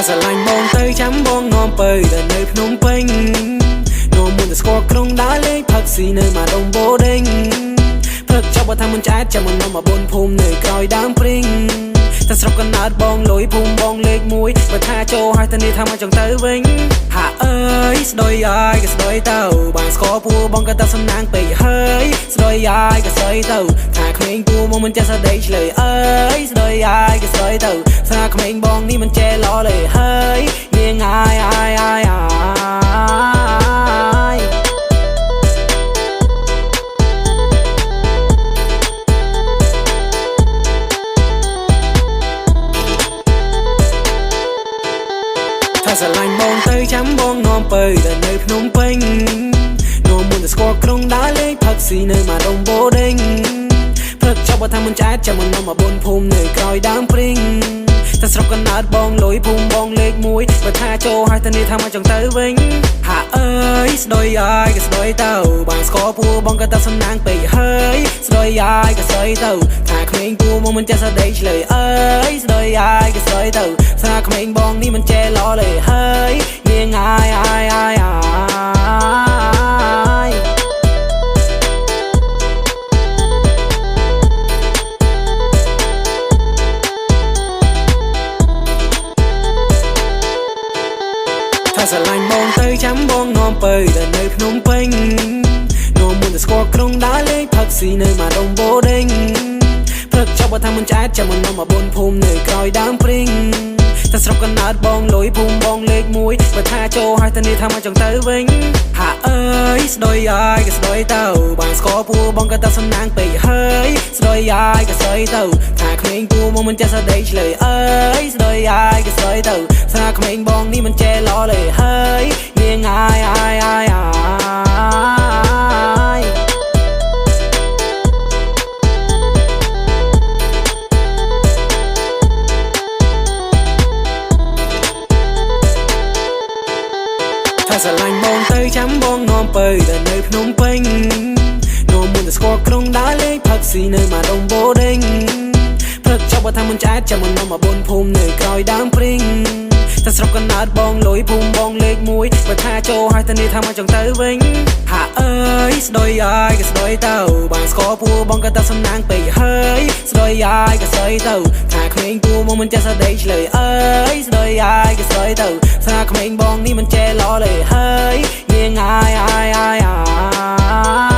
ស្រឡាញ់បងទៅចាំបងនាំពៅទៅនៅភ្នំពេញនាំមុនទៅស្គាល់ក្រុងដើរលេងផឹកស៊ីនៅម៉ាដុំបូដេងព្រឹកចប់បើថាមិនឆ្អែតចាំមកនាំមកបនភូមិនៅក្រោយដើមព្រីងតែស្រុកកណ្ដាលបងលុយភូមិបងលេខ1បើថាចូលហើយតានេះថាមកចង់ទៅវិញហាអើយស្ដុយអាយក៏ស្ដុយទៅបានស្គាល់ពូបងក៏ទៅសំណាងពេកហើយស្ដុយអាយក៏ស្ដុយទៅថាក្មេងពូមកមិនចេះស្ដីឆ្លើយអើយស្ដុយអាយក៏ស្ដុយទៅថាក្មេងបងនេះមិនចេះល្អលេហើយនាងអាយអាយអាយអាយถ้าស្រឡាញ់បងទៅចាំបងនាំពៅទៅនៅភ្នំពេញនាំមុនទៅស្គាល់ក្រុងដើរលេងផឹកស៊ីនៅម៉ាដុំបូដេងព្រឹកចប់បើថាមិនឆ្អែតចាំមកនាំមកបនភូមិនៅក្រោយដើមព្រីងតែស្រុកកណ្ដាលបងលុយភូមិបងលេខ1បើថាចូលហើយតានេះថាមកចង់ទៅវិញហាអើយស្ដុយអាយក៏ស្ដុយទៅបានស្គាល់ពូបងក៏ទៅសំណាងពេកហើយស្ដុយអាយក៏ស្ដុយទៅថាក្មេងពូមកមិនចេះស្ដីឆ្លើយអើយស្ដុយអាយក៏ស្ដុយទៅថាក្មេងបងនេះមិនចេះល្អលេហើយនាងអាយអាយអាយអាយถ้าស្រឡាញ់បងទៅចាំបងនាំពៅទៅនៅភ្នំពេញនាំមុនទៅស្គាល់ក្រុងដើរលេងផឹកស៊ីនៅម៉ាដុំបូដេងព្រឹកចប់បើថាមិនឆ្អែតចាំមកនាំមកបនភូមិនៅក្រោយដើមព្រីងតែស្រុកកណ្ដាលបងលុយភូមិបងលេខ1បើថាចូលហើយតានេះថាមកចង់ទៅវិញហាអើយស្ដុយអាយក៏ស្ដុយទៅបានស្គាល់ពូបងក៏ទៅសំណាងពេកហើយស្ដុយអាយក៏ស្ដុយទៅថាក្មេងពូមកមិនចេះស្ដីឆ្លើយអើយស្ដុយអាយក៏ស្ដុយទៅថាក្មេងបងនេះមិនចេះល្អលេហើយនាងអាយអាយអាយអាយถ้าស្រឡាញ់បងទៅចាំបងនាំពៅទៅនៅភ្នំពេញនាំមុនទៅស្គាល់ក្រុងដើរលេងផឹកស៊ីនៅម៉ាដុំបូដេងព្រឹកចប់បើថាមិនឆ្អែតចាំមកនាំមកបនភូមិនៅក្រោយដើមព្រីងតែស្រុកកណ្ដាលបងលុយភូមិបងលេខ1បើថាចូលហើយតានេះថាមកចង់ទៅវិញហាអើយស្ដុយអាយក៏ស្ដុយទៅបានស្គាល់ពូបងក៏ទៅសំណាងពេកហើយស្ដុយអាយក៏ស្ដុយទៅថាក្មេងពូមកមិនចេះស្ដីឆ្លើយអើយស្ដុយអាយក៏ស្ដុយទៅថាក្មេងបងនេះមិនចេះល្អលេហើយនាងអាយអាយអាយអាយ